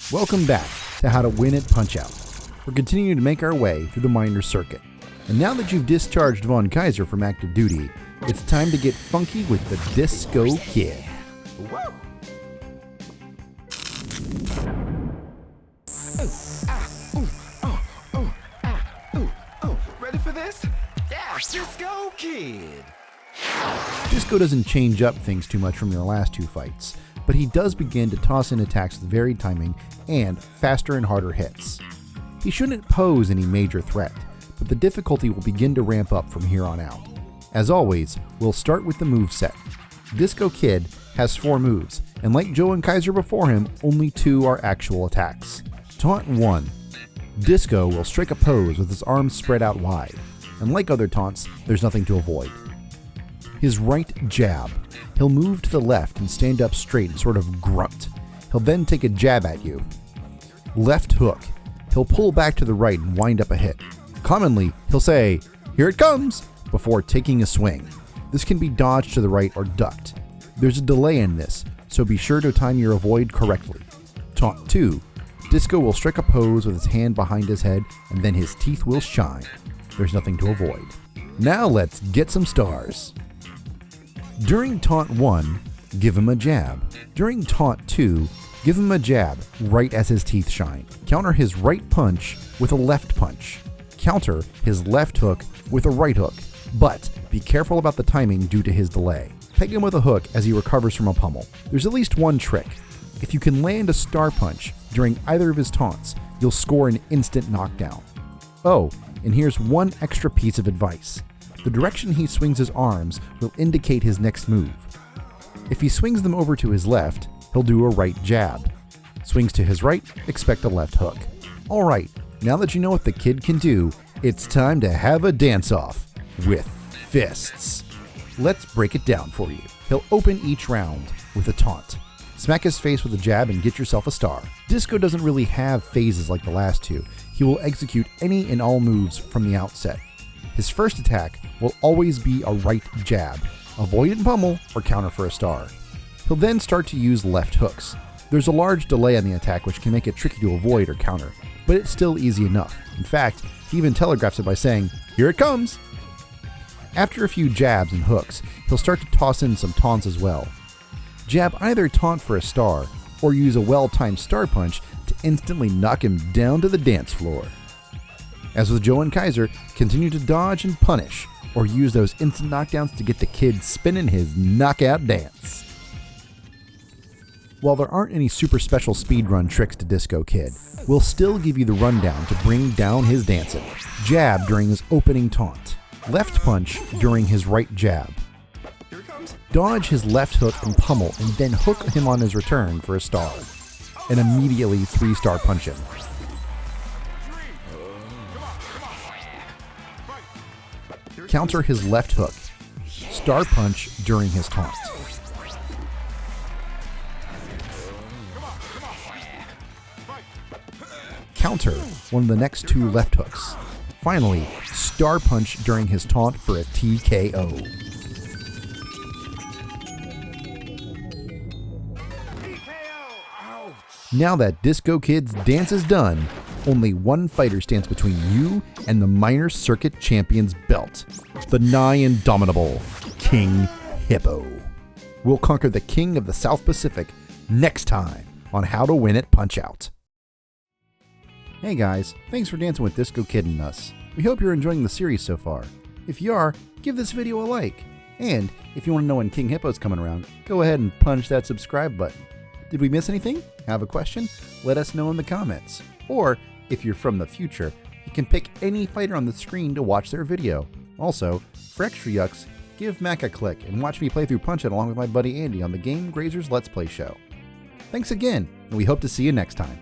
Welcome back to How to Win at Punch-Out. We're continuing to make our way through the minor circuit. And now that you've discharged Von Kaiser from active duty, it's time to get funky with the Disco Kid. Whoa. Ready for this? Yeah, Disco Kid. Disco doesn't change up things too much from your last two fights, but he does begin to toss in attacks with varied timing and faster and harder hits. He shouldn't pose any major threat, but the difficulty will begin to ramp up from here on out. As always, we'll start with the moveset. Disco Kid has 4 moves, and like Joe and Kaiser before him, only 2 are actual attacks. Taunt 1. Disco will strike a pose with his arms spread out wide, and like other taunts, there's nothing to avoid. His right jab. He'll move to the left and stand up straight and sort of grunt. He'll then take a jab at you. Left hook. He'll pull back to the right and wind up a hit. Commonly, he'll say, "Here it comes," before taking a swing. This can be dodged to the right or ducked. There's a delay in this, so be sure to time your avoid correctly. Taunt 2. Disco will strike a pose with his hand behind his head, and then his teeth will shine. There's nothing to avoid. Now let's get some stars. During Taunt 1, give him a jab. During Taunt 2, give him a jab right as his teeth shine. Counter his right punch with a left punch. Counter his left hook with a right hook, but be careful about the timing due to his delay. Peg him with a hook as he recovers from a pummel. There's at least one trick. If you can land a star punch during either of his taunts, you'll score an instant knockdown. Oh, and here's one extra piece of advice. The direction he swings his arms will indicate his next move. If he swings them over to his left, he'll do a right jab. Swings to his right, expect a left hook. Alright, now that you know what the kid can do, it's time to have a dance-off with fists. Let's break it down for you. He'll open each round with a taunt. Smack his face with a jab and get yourself a star. Disco doesn't really have phases like the last two. He will execute any and all moves from the outset. His first attack will always be a right jab, avoid and pummel, or counter for a star. He'll then start to use left hooks. There's a large delay on the attack which can make it tricky to avoid or counter, but it's still easy enough. In fact, he even telegraphs it by saying, "Here it comes!" After a few jabs and hooks, he'll start to toss in some taunts as well. Jab either taunt for a star, or use a well-timed star punch to instantly knock him down to the dance floor. As with Joe and Kaiser, continue to dodge and punish, or use those instant knockdowns to get the kid spinning his knockout dance. While there aren't any super special speedrun tricks to Disco Kid, we'll still give you the rundown to bring down his dancing. Jab during his opening taunt. Left punch during his right jab. Dodge his left hook and pummel, and then hook him on his return for a star. And immediately 3-star punch him. Counter his left hook. Star punch during his taunt. Counter one of the next 2 left hooks. Finally, star punch during his taunt for a TKO. Now that Disco Kid's dance is done, only one fighter stands between you and the minor circuit champion's belt. The nigh indomitable King Hippo. We'll conquer the king of the South Pacific next time on How to Win at Punch-Out. Hey guys, thanks for dancing with Disco Kid and us. We hope you're enjoying the series so far. If you are, give this video a like. And if you want to know when King Hippo's coming around, go ahead and punch that subscribe button. Did we miss anything? Have a question? Let us know in the comments. Or, if you're from the future, you can pick any fighter on the screen to watch their video. Also, for extra yucks, give Mac a click and watch me play through Punch-Out along with my buddy Andy on the Game Grazers Let's Play show. Thanks again, and we hope to see you next time.